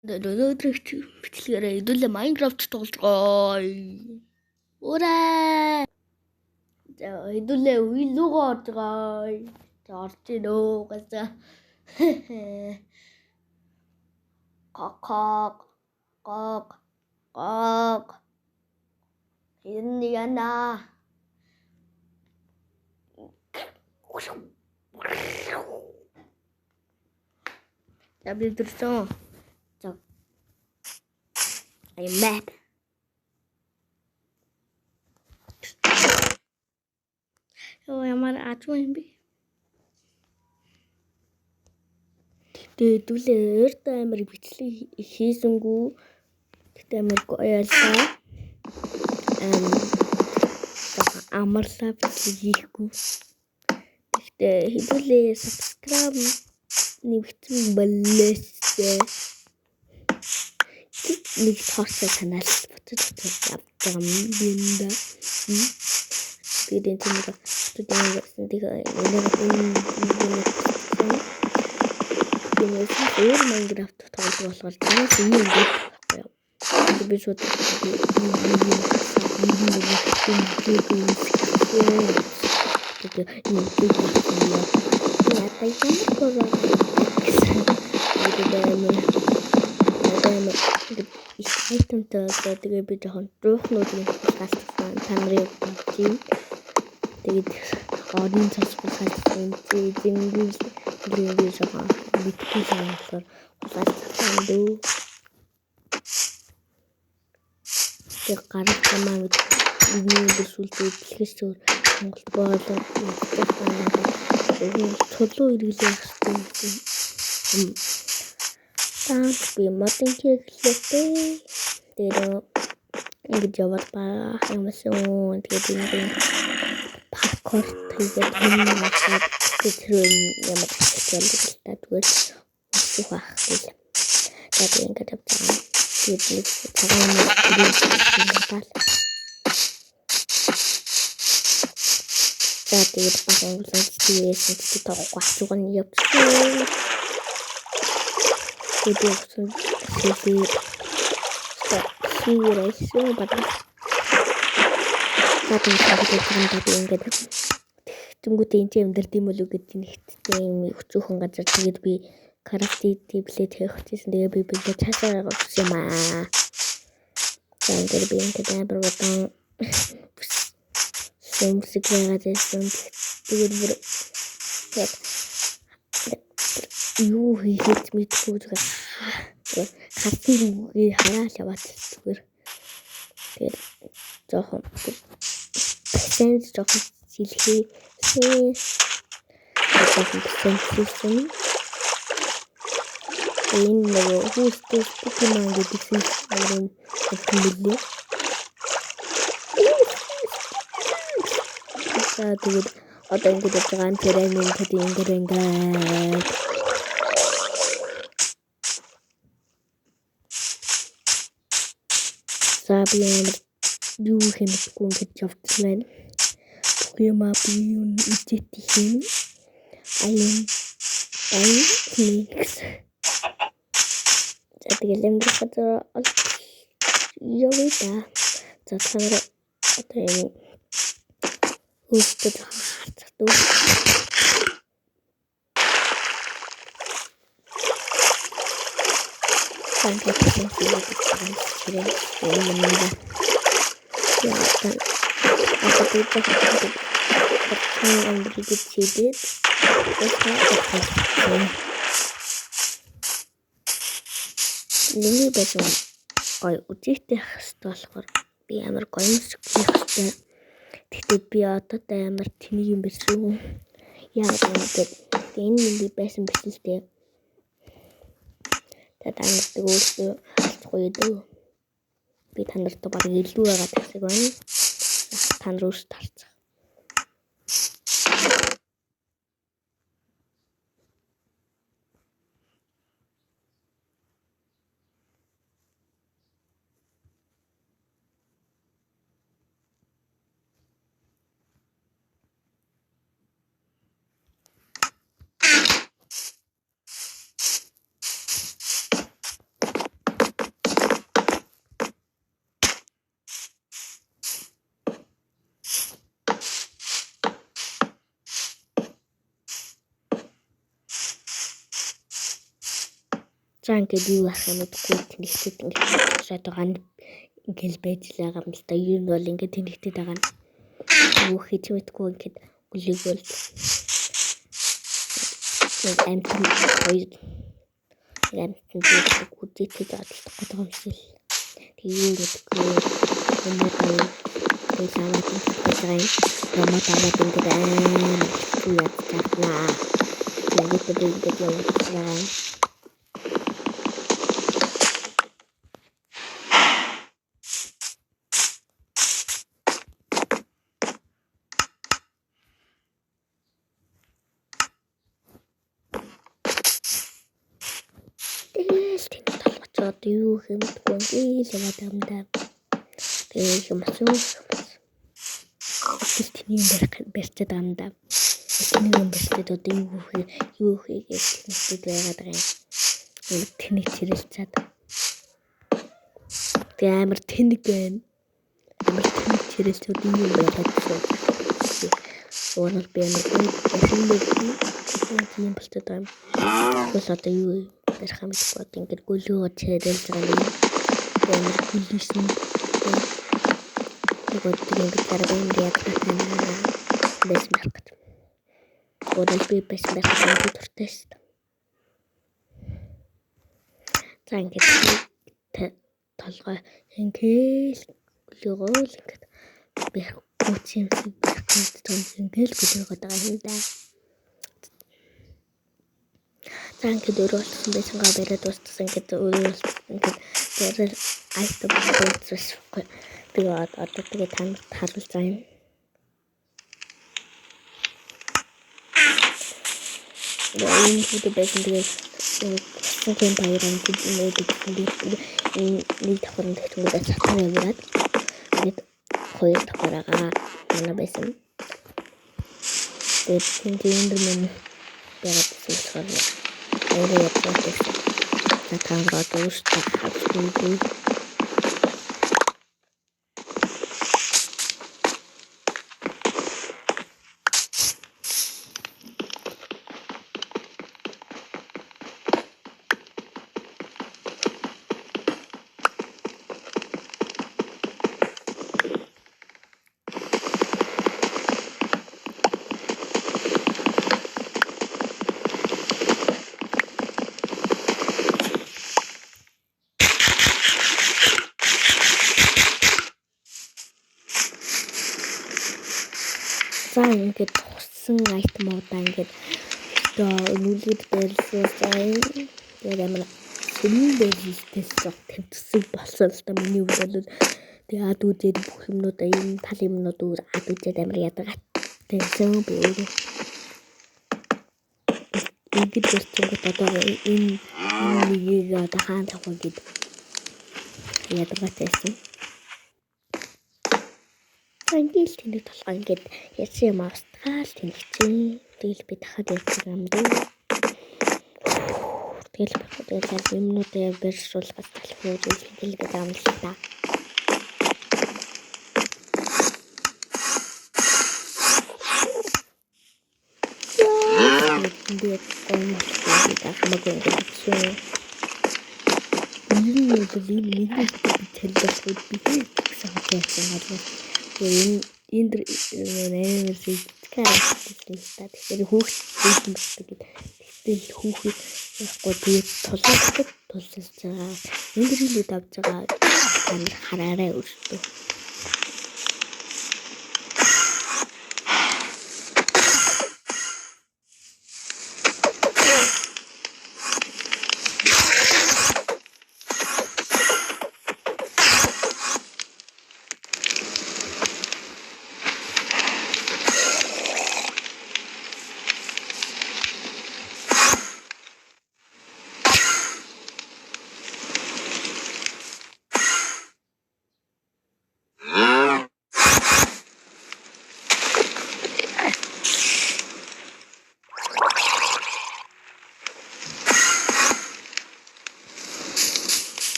Өнөөдрийн бичлэгээрээ хэдүүлээ Майнкрафт тоглоё. Ураа. За хэдүүлээ үйл рүүгээ орж байгаа. За орж ирөө газа. Кок кок кок. Энэ яна. За би дөрсөн. За. I'm mad. Оо ямар атгүй юм бэ? Хэдүүлээ амар бичлэг хийсэнгүү. Гэтэ амар гоё яллаа. Амарлаа бичлэг хийхгүй. Гэтэ хэдүүлээ subscribe нэгтгэн боллоо. Нэг тооцоо канал бодож явдаг юм да. Тэгээд энэ нэг студент өөр Майнкрафт тоглох болохоор танаас юм байдаг байхгүй юу? Би шууд тэгээ би жоохон дуухнуудын хасгалсан танарыг тийм тэгээд орны цас хасгалсан зингүүл жоохон мэдгүй санаагаар хасгалсан дөө тэг гарах хамаа бидний бүсүүлдэг дэлхийс өөр Монгол боолоо цолоо иргэлээ хэвчээ би модын хэрэглэдэг. Тэгээд ингэж яваад байгаа юмсан. Тэгээд энэ паркур тэгээд тэр ямар хэлдэг та тэгвэл үсэх байх гэл. Тэгээд ингэж яваа. Тэгээд нэг цагаан нэг тэгээд багын үлэнцээс тоохгүй ачууг нь явчихсан. Өдөрсөн тэгээд сүүрээсэн бата. Тэгээд тэнгуүтэй энэ амьдрал юм болов гэдэг нэгттэй юм өчүүхэн газар тэгээд би крафти таблет хийчихсэн. Тэгээд би цаашаа гаргасан юм аа. Тэгээд би энэ амар бодон сэмсэгээрсэн. Тэгээд юу хийх мэдгүй зүгээр хатсан үгүй хараал яваад зүгээр тэгээд жоохон пэсэнт жоохон сэлхий жоохон энэ нэг хүүхдээ Pokemon гэдэгсэн юм хэлээ. Тэгээд одоо ингэж байгаа тэрэн ингээд би юу хэмэхгүй ингэж явсан байна. Pokemon би юу идэт юм. Mix. Тэгээд лэмдэх одоо яваа. За танаа одоо энэ үстэд хатдаг. Миний байсан гой үдээтэй хэвчээ болохоор би амар гоё мөсөх хэрэгтэй. Тэгтээ би одоо амар тэнийг юм байсан. Яа гэдэг энэ миний байсан биш л дээ. Тэгээд өөртөө халтгүй дөө. Би танарт баг илүү байгаа гэсэн байна. Та нар өөрсдөө харцгаа. За ингээд юу арах юм гэдэггүй тэнэгтэд ингээд шат байгаа нь ингээд байж л байгаа юм л да. Юу нь бол ингээд тэнэгтэд байгаа нь юу хийж мэдгүй ингээд гүлийгэл амтэн хоёр амтэн дээр үдээтэй задлах гэдэг юм шиг. Тэгээ юу гэдэггүй юмаа аваад байгаа юм. Юмаа аваад ингээд юу яд чаднаа. Тэгээд би ингээд явуулчихлаа. Одоо юу хэмдгүй л яваад юм да. Тэгээ юм асуу. Тэний барьцаад байгаа юм да. Тэний юм барьцаад одоо юу хийгээд нэстэж байгаад байгаа юм. Тэний чирэлцээд. Тэгээ амар тэнэг байна. Амар тэнэг чирэлцээд юм байгаад байна. Уурал би амар тийм болчиход байгаа юм. Тэгвэл одоо юу барих юм бэ? Ингээд гөлөө чирэлж байгаа юм. Амар гүлсэн. Тэгээд ингээд карабин яг татана. Бэс маркет. Уурал би бэс маркет дуртай шүү дээ. За ингээд толгой ингээл гөлөөгөө л ингээд барих гүцэн барих том ингээл гөлөөгөө байгаа юм да. За ингээд өөрөөлсөн байсангаа бариад дууссан ингээд өөрөөлсөн ингээд тэрэл айтем болчихсон. Тэгээд одоо тэгээд танд харуулж байгаа юм. Энэ хүлээ байсан тэгээд сүүлийн баярын нэг давхар нэгтгэж цатар яваад тэгээд хоёр давхараа манай байсан. Тэгээд энэ юм яагаад гэсэн өөрөө яддаг. Натангаа дуустал хавчгүй. За ингээд туссан айтемуудаа ингээд нүлгэд барьсан. Тэгээд амар сүмэн барьжтэй тэмцсэн болсон л да миний хувьд бол тэгээд ад үзээд бүх юмнуудаа энэ тал юмнууд өөр ад үзээд амар ядаргатайсан би өөрөө. Ингээд барьчихгоо одоо энэ нэгийг одоо хаан тавхаа гэд ядаргатайсан. Ангил тэнийг толгой ингээд ясан юм австгаал тэнэгчээ. Тэгэл би дахиад ярьчих юм дөө. Тэгэл юмнуудаа барьшуулгаас талхууд хэлгээд байгаа юм л та. Тэгээд хамаагүй гэсэн. Энэ нэг хэлбэрүүд би гэсэн хэлсэн байна. Энд нээр сэтгэл та тэгэхээр хүүхд хийсэн гэдэг. Тэгтэл хүүхэд яахгүй тэгээд тулсаж байгаа. Энд рүү давж байгаа хараарай өөртөө.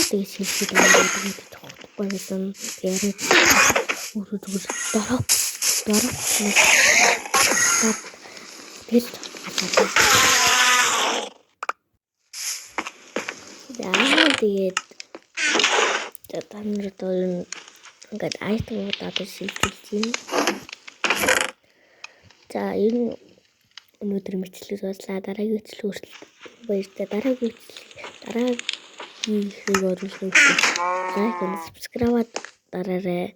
Тэгээд шилжиж байгаа гэдэг тохиолдохгүй гэсэн яриад өөрөө зүгээр дороо тэгэл Тэгээд та нарт бол ингээд айтемууд одоо шилжүүлж байна. За энэ өнөөдөр мэтлэг дуслаа. Дараагийн мэтлэг хүртэл баяртай. Дараагийн хэрэг оруулахын тулд лайк and subscribe дараарай.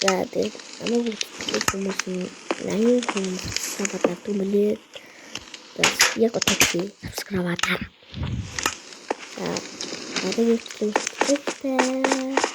За тэгээд намайг үзэх хүмүүс нь 80 хүн subscribe дардаг мөлий. Яг одоо subscribe дараа. За дараагийн мэтлэг хүртэл баяртай.